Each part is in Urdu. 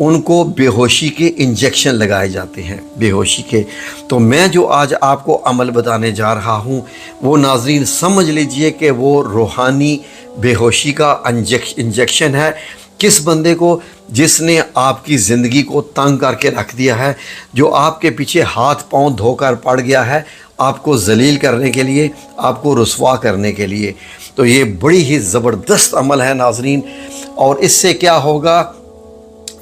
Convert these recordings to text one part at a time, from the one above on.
ان کو بے ہوشی کے انجیکشن لگائے جاتے ہیں، بے ہوشی کے۔ تو میں جو آج آپ کو عمل بتانے جا رہا ہوں وہ ناظرین سمجھ لیجئے کہ وہ روحانی بے ہوشی کا انجیکشن ہے۔ کس بندے کو؟ جس نے آپ کی زندگی کو تنگ کر کے رکھ دیا ہے، جو آپ کے پیچھے ہاتھ پاؤں دھو کر پڑ گیا ہے آپ کو ذلیل کرنے کے لیے، آپ کو رسوا کرنے کے لیے۔ تو یہ بڑی ہی زبردست عمل ہے ناظرین، اور اس سے کیا ہوگا؟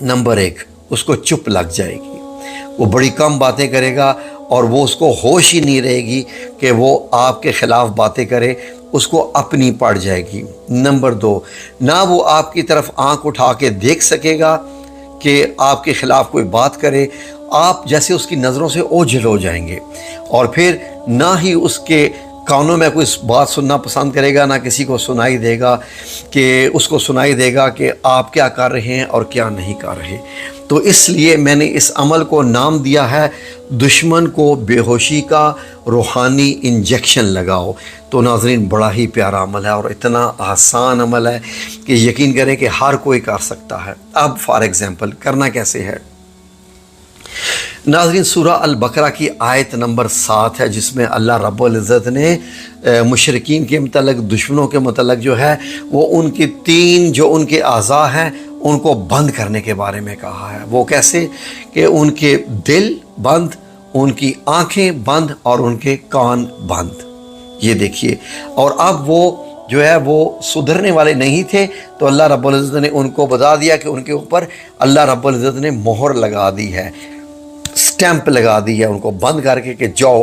نمبر 1، اس کو چپ لگ جائے گی، وہ بڑی کم باتیں کرے گا اور وہ اس کو ہوش ہی نہیں رہے گی کہ وہ آپ کے خلاف باتیں کرے، اس کو اپنی پڑ جائے گی۔ نمبر 2، نہ وہ آپ کی طرف آنکھ اٹھا کے دیکھ سکے گا کہ آپ کے خلاف کوئی بات کرے، آپ جیسے اس کی نظروں سے اوجھل ہو جائیں گے، اور پھر نہ ہی اس کے کانوں میں کوئی بات سننا پسند کرے گا، نہ کسی کو سنائی دے گا کہ اس کو سنائی دے گا کہ آپ کیا کر رہے ہیں اور کیا نہیں کر رہے۔ تو اس لیے میں نے اس عمل کو نام دیا ہے دشمن کو بے ہوشی کا روحانی انجیکشن لگاؤ۔ تو ناظرین بڑا ہی پیارا عمل ہے اور اتنا آسان عمل ہے کہ یقین کریں کہ ہر کوئی کر سکتا ہے۔ اب فار ایگزامپل کرنا کیسے ہے؟ ناظرین سورہ البقرہ کی آیت نمبر 7 ہے، جس میں اللہ رب العزت نے مشرکین کے متعلق، دشمنوں کے متعلق جو ہے وہ ان کی 3 جو ان کے اعضاء ہیں ان کو بند کرنے کے بارے میں کہا ہے۔ وہ کیسے؟ کہ ان کے دل بند، ان کی آنکھیں بند اور ان کے کان بند۔ یہ دیکھیے، اور اب وہ جو ہے وہ سدھرنے والے نہیں تھے، تو اللہ رب العزت نے ان کو بتا دیا کہ ان کے اوپر اللہ رب العزت نے مہر لگا دی ہے، سٹیمپ لگا دی ہے ان کو بند کر کے کہ جاؤ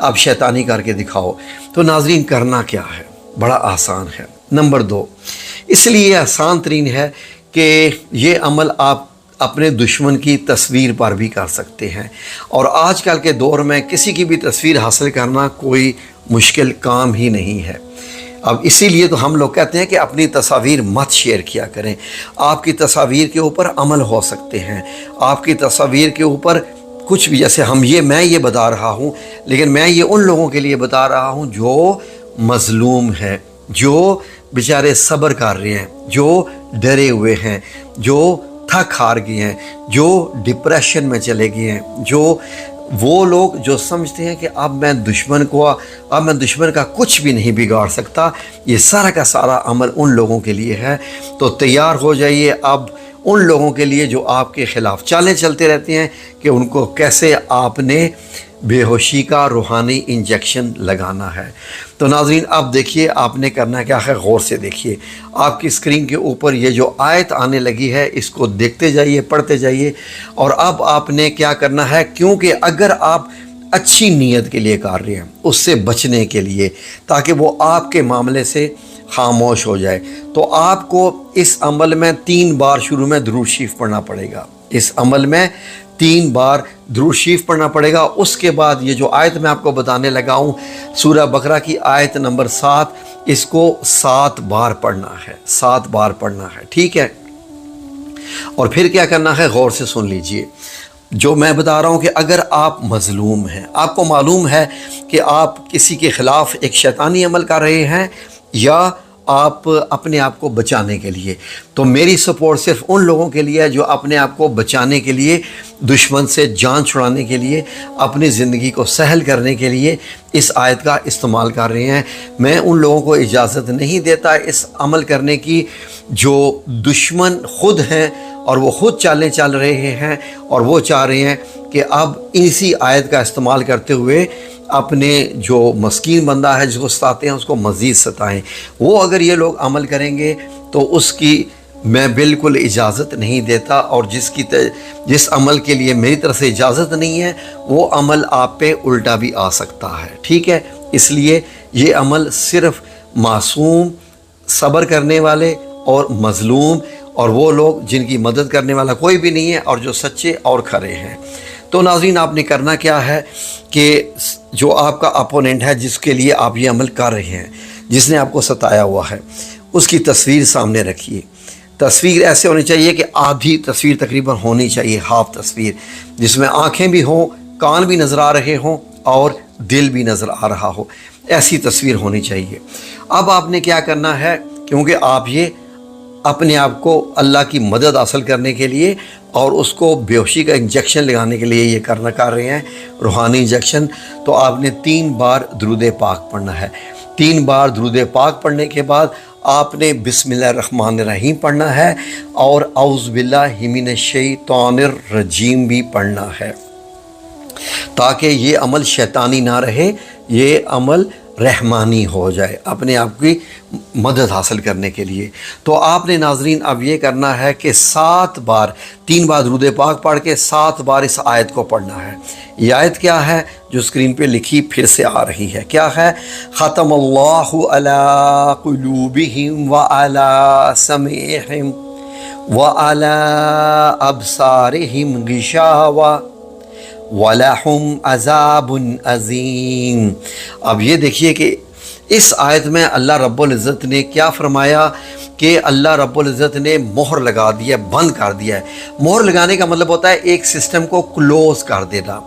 اب شیطانی کر کے دکھاؤ۔ تو ناظرین کرنا کیا ہے؟ بڑا آسان ہے۔ نمبر 2، اس لیے آسان ترین ہے کہ یہ عمل آپ اپنے دشمن کی تصویر پر بھی کر سکتے ہیں، اور آج کل کے دور میں کسی کی بھی تصویر حاصل کرنا کوئی مشکل کام ہی نہیں ہے۔ اب اسی لیے تو ہم لوگ کہتے ہیں کہ اپنی تصاویر مت شیئر کیا کریں۔ آپ کی تصاویر کے اوپر عمل ہو سکتے ہیں، آپ کی تصاویر کے اوپر کچھ بھی، جیسے میں یہ بتا رہا ہوں، لیکن میں یہ ان لوگوں کے لیے بتا رہا ہوں جو مظلوم ہیں، جو بیچارے صبر کر رہے ہیں، جو ڈرے ہوئے ہیں، جو تھک ہار گئے ہیں، جو ڈپریشن میں چلے گئے ہیں، جو وہ لوگ جو سمجھتے ہیں کہ اب میں دشمن کا کچھ بھی نہیں بگاڑ سکتا۔ یہ سارا کا سارا عمل ان لوگوں کے لیے ہے۔ تو تیار ہو جائیے اب ان لوگوں کے لیے جو آپ کے خلاف چالیں چلتے رہتے ہیں کہ ان کو کیسے آپ نے بے ہوشی کا روحانی انجیکشن لگانا ہے۔ تو ناظرین اب دیکھیے آپ نے کرنا کیا ہے، غور سے دیکھیے۔ آپ کی اسکرین کے اوپر یہ جو آیت آنے لگی ہے اس کو دیکھتے جائیے، پڑھتے جائیے، اور اب آپ نے کیا کرنا ہے، کیونکہ اگر آپ اچھی نیت کے لیے کر رہے ہیں، اس سے بچنے کے لیے، تاکہ وہ آپ کے معاملے سے خاموش ہو جائے، تو آپ کو اس عمل میں 3 بار شروع میں درود شریف پڑھنا پڑے گا۔ اس عمل میں 3 بار درود شریف پڑھنا پڑے گا۔ اس کے بعد یہ جو آیت میں آپ کو بتانے لگا ہوں سورہ بقرہ کی آیت نمبر 7، اس کو 7 بار پڑھنا ہے، 7 بار پڑھنا ہے، ٹھیک ہے؟ اور پھر کیا کرنا ہے، غور سے سن لیجئے جو میں بتا رہا ہوں کہ اگر آپ مظلوم ہیں، آپ کو معلوم ہے کہ آپ کسی کے خلاف ایک شیطانی عمل کر رہے ہیں یا آپ اپنے آپ کو بچانے کے لیے، تو میری سپورٹ صرف ان لوگوں کے لیے ہے جو اپنے آپ کو بچانے کے لیے، دشمن سے جان چھڑانے کے لیے، اپنی زندگی کو سہل کرنے کے لیے اس آیت کا استعمال کر رہے ہیں۔ میں ان لوگوں کو اجازت نہیں دیتا اس عمل کرنے کی جو دشمن خود ہیں اور وہ خود چالیں چل رہے ہیں، اور وہ چاہ رہے ہیں کہ اب اسی آیت کا استعمال کرتے ہوئے اپنے جو مسکین بندہ ہے جس کو ستاتے ہیں اس کو مزید ستائیں۔ وہ اگر یہ لوگ عمل کریں گے تو اس کی میں بالکل اجازت نہیں دیتا، اور جس عمل کے لیے میری طرف سے اجازت نہیں ہے وہ عمل آپ پہ الٹا بھی آ سکتا ہے، ٹھیک ہے؟ اس لیے یہ عمل صرف معصوم، صبر کرنے والے اور مظلوم، اور وہ لوگ جن کی مدد کرنے والا کوئی بھی نہیں ہے اور جو سچے اور کھرے ہیں۔ تو ناظرین آپ نے کرنا کیا ہے کہ جو آپ کا اپوننٹ ہے جس کے لیے آپ یہ عمل کر رہے ہیں، جس نے آپ کو ستایا ہوا ہے، اس کی تصویر سامنے رکھیے۔ تصویر ایسے ہونی چاہیے کہ آدھی تصویر تقریباً ہونی چاہیے، ہاف تصویر، جس میں آنکھیں بھی ہوں، کان بھی نظر آ رہے ہوں اور دل بھی نظر آ رہا ہو، ایسی تصویر ہونی چاہیے۔ اب آپ نے کیا کرنا ہے، کیونکہ آپ یہ اپنے آپ کو اللہ کی مدد حاصل کرنے کے لیے اور اس کو بیہوشی کا انجیکشن لگانے کے لیے یہ کر رہے ہیں، روحانی انجیکشن، تو آپ نے 3 بار درود پاک پڑھنا ہے۔ 3 بار درود پاک پڑھنے کے بعد آپ نے بسم اللہ الرحمن الرحیم پڑھنا ہے اور اعوذ باللہ من الشیطان الرجیم بھی پڑھنا ہے، تاکہ یہ عمل شیطانی نہ رہے، یہ عمل رحمانی ہو جائے اپنے آپ کی مدد حاصل کرنے کے لیے۔ تو آپ نے ناظرین اب یہ کرنا ہے کہ 7 بار 3 بار درود پاک پڑھ کے 7 بار اس آیت کو پڑھنا ہے۔ یہ آیت کیا ہے جو اسکرین پہ لکھی پھر سے آ رہی ہے، کیا ہے؟ ختم اللہ علی قلوبہم وعلی سمعہم وعلی ابصارہم غشاوہ وَلَهُمْ عَذَابٌ عَظِيمٌ۔ اب یہ دیکھیے کہ اس آیت میں اللہ رب العزت نے کیا فرمایا کہ اللہ رب العزت نے مہر لگا دیا، بند کر دیا ہے۔ مہر لگانے کا مطلب ہوتا ہے ایک سسٹم کو کلوز کر دینا۔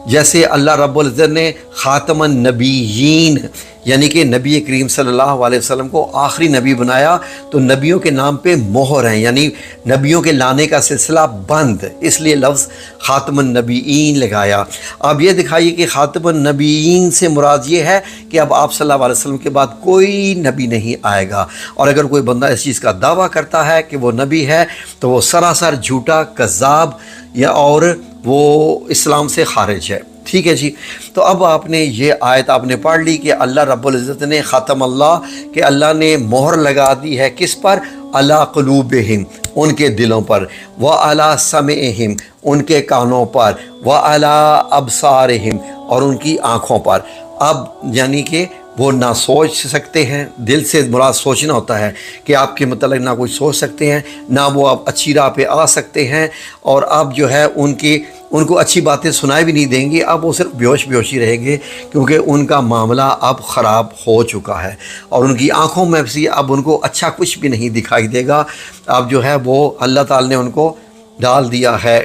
جیسے اللہ رب العزت نے خاتم النبیین یعنی کہ نبی کریم صلی اللہ علیہ وسلم کو آخری نبی بنایا، تو نبیوں کے نام پہ مہر ہیں، یعنی نبیوں کے لانے کا سلسلہ بند، اس لیے لفظ خاتم النبیین لگایا۔ اب یہ دکھائیے کہ خاتم النبیین سے مراد یہ ہے کہ اب آپ صلی اللہ علیہ وسلم کے بعد کوئی نبی نہیں آئے گا، اور اگر کوئی بندہ اس چیز کا دعویٰ کرتا ہے کہ وہ نبی ہے تو وہ سراسر جھوٹا، کذاب یا اور وہ اسلام سے خارج ہے۔ ٹھیک ہے جی، تو اب آپ نے یہ آیت آپ نے پڑھ لی کہ اللہ رب العزت نے ختم اللہ کہ اللہ نے مہر لگا دی ہے کس پر؟ علی قلوبہم ان کے دلوں پر، وعلی سمعہم ان کے کانوں پر، وعلی ابصارہم اور ان کی آنکھوں پر۔ اب یعنی کہ وہ نہ سوچ سکتے ہیں، دل سے مراد سوچنا ہوتا ہے کہ آپ کے متعلق نہ کوئی سوچ سکتے ہیں، نہ وہ آپ اچھی راہ پہ آ سکتے ہیں، اور اب جو ہے ان کو اچھی باتیں سنائی بھی نہیں دیں گی، اب وہ صرف بیہوش رہیں گے، کیونکہ ان کا معاملہ اب خراب ہو چکا ہے، اور ان کی آنکھوں میں بھی اب ان کو اچھا کچھ بھی نہیں دکھائی دے گا۔ اب جو ہے وہ اللہ تعالی نے ان کو ڈال دیا ہے،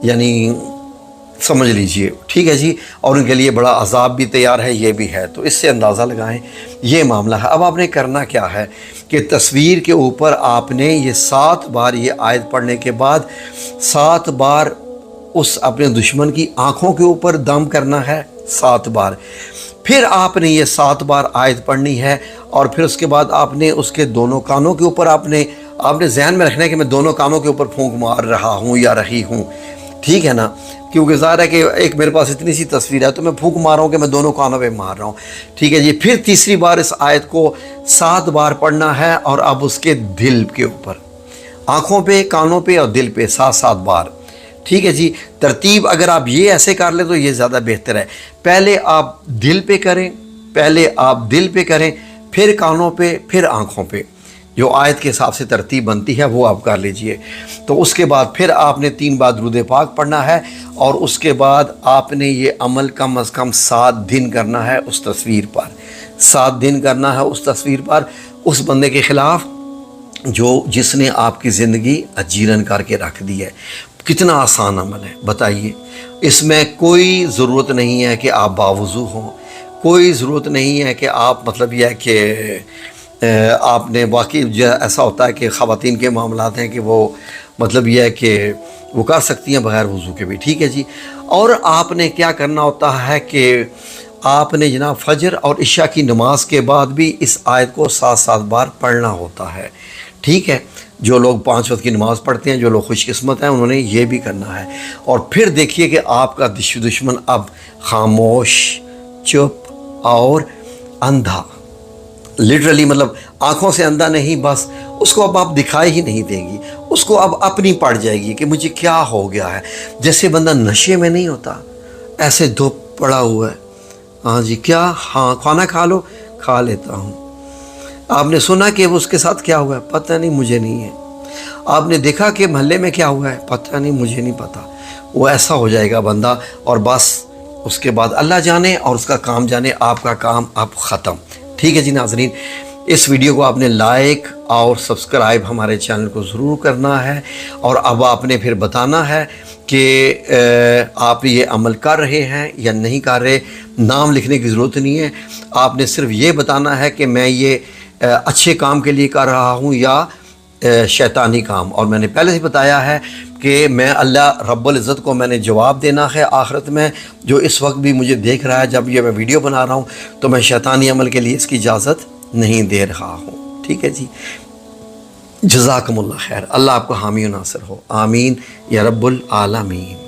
یعنی سمجھ لیجئے، ٹھیک ہے جی، اور ان کے لیے بڑا عذاب بھی تیار ہے، یہ بھی ہے، تو اس سے اندازہ لگائیں یہ معاملہ ہے۔ اب آپ نے کرنا کیا ہے کہ تصویر کے اوپر آپ نے یہ 7 بار یہ آیت پڑھنے کے بعد 7 بار اس اپنے دشمن کی آنکھوں کے اوپر دم کرنا ہے 7 بار، پھر آپ نے یہ 7 بار آیت پڑھنی ہے، اور پھر اس کے بعد آپ نے اس کے دونوں کانوں کے اوپر آپ نے ذہن میں رکھنا ہے کہ میں دونوں کانوں کے اوپر پھونک مار رہا ہوں یا رہی ہوں، ٹھیک ہے نا، کیونکہ ظاہر ہے کہ ایک میرے پاس اتنی سی تصویر ہے تو میں پھونک مار رہا ہوں کہ میں دونوں کانوں پہ مار رہا ہوں، ٹھیک ہے جی۔ پھر تیسری بار اس آیت کو 7 بار پڑھنا ہے، اور اب اس کے دل کے اوپر، آنکھوں پہ، کانوں پہ اور دل پہ 7 بار، ٹھیک ہے جی۔ ترتیب اگر آپ یہ ایسے کر لیں تو یہ زیادہ بہتر ہے، پہلے آپ دل پہ کریں، پھر کانوں پہ، پھر آنکھوں پہ، جو آیت کے حساب سے ترتیب بنتی ہے وہ آپ کر لیجئے۔ تو اس کے بعد پھر آپ نے 3 بار درود پاک پڑھنا ہے، اور اس کے بعد آپ نے یہ عمل کم از کم 7 دن کرنا ہے اس تصویر پر، 7 دن کرنا ہے اس تصویر پر، اس بندے کے خلاف جس نے آپ کی زندگی اجیرن کر کے رکھ دی ہے۔ کتنا آسان عمل ہے بتائیے، اس میں کوئی ضرورت نہیں ہے کہ آپ باوضو ہوں، کوئی ضرورت نہیں ہے کہ آپ مطلب یہ ہے کہ آپ نے واقعی ایسا ہوتا ہے کہ خواتین کے معاملات ہیں کہ وہ مطلب یہ ہے کہ وہ کر سکتی ہیں بغیر وضو کے بھی، ٹھیک ہے جی۔ اور آپ نے کیا کرنا ہوتا ہے کہ آپ نے جناب فجر اور عشاء کی نماز کے بعد بھی اس آیت کو 7 بار پڑھنا ہوتا ہے، ٹھیک ہے۔ جو لوگ 5 وقت کی نماز پڑھتے ہیں، جو لوگ خوش قسمت ہیں، انہوں نے یہ بھی کرنا ہے۔ اور پھر دیکھیے کہ آپ کا دشمن اب خاموش، چپ اور اندھا، لٹرلی مطلب آنکھوں سے اندھا نہیں، بس اس کو اب آپ دکھائی ہی نہیں دیں گی، اس کو اب اپنی پڑ جائے گی کہ مجھے کیا ہو گیا ہے۔ جیسے بندہ نشے میں نہیں ہوتا، ایسے دھوپ پڑا ہوا ہے، ہاں جی کیا، ہاں کھانا کھا لو، کھا لیتا ہوں۔ آپ نے سنا کہ اس کے ساتھ کیا ہوا ہے، پتہ نہیں، مجھے نہیں ہے۔ آپ نے دیکھا کہ محلے میں کیا ہوا ہے، پتہ نہیں، مجھے نہیں پتہ۔ وہ ایسا ہو جائے گا بندہ، اور بس اس کے بعد اللہ جانے اور اس کا کام جانے، آپ کا کام اب ختم، ٹھیک ہے جی ناظرین۔ اس ویڈیو کو آپ نے لائک اور سبسکرائب ہمارے چینل کو ضرور کرنا ہے، اور اب آپ نے پھر بتانا ہے کہ آپ یہ عمل کر رہے ہیں یا نہیں کر رہے۔ نام لکھنے کی ضرورت نہیں ہے، آپ نے صرف یہ بتانا ہے کہ میں یہ اچھے کام کے لیے کر رہا ہوں یا شیطانی کام، اور میں نے پہلے سے بتایا ہے کہ میں اللہ رب العزت کو میں نے جواب دینا ہے آخرت میں، جو اس وقت بھی مجھے دیکھ رہا ہے جب یہ میں ویڈیو بنا رہا ہوں، تو میں شیطانی عمل کے لیے اس کی اجازت نہیں دے رہا ہوں. ٹھیک ہے جی، جزاکم اللہ خیر. اللہ آپ کو حامی و ناصر ہو. آمین یا رب العالمین.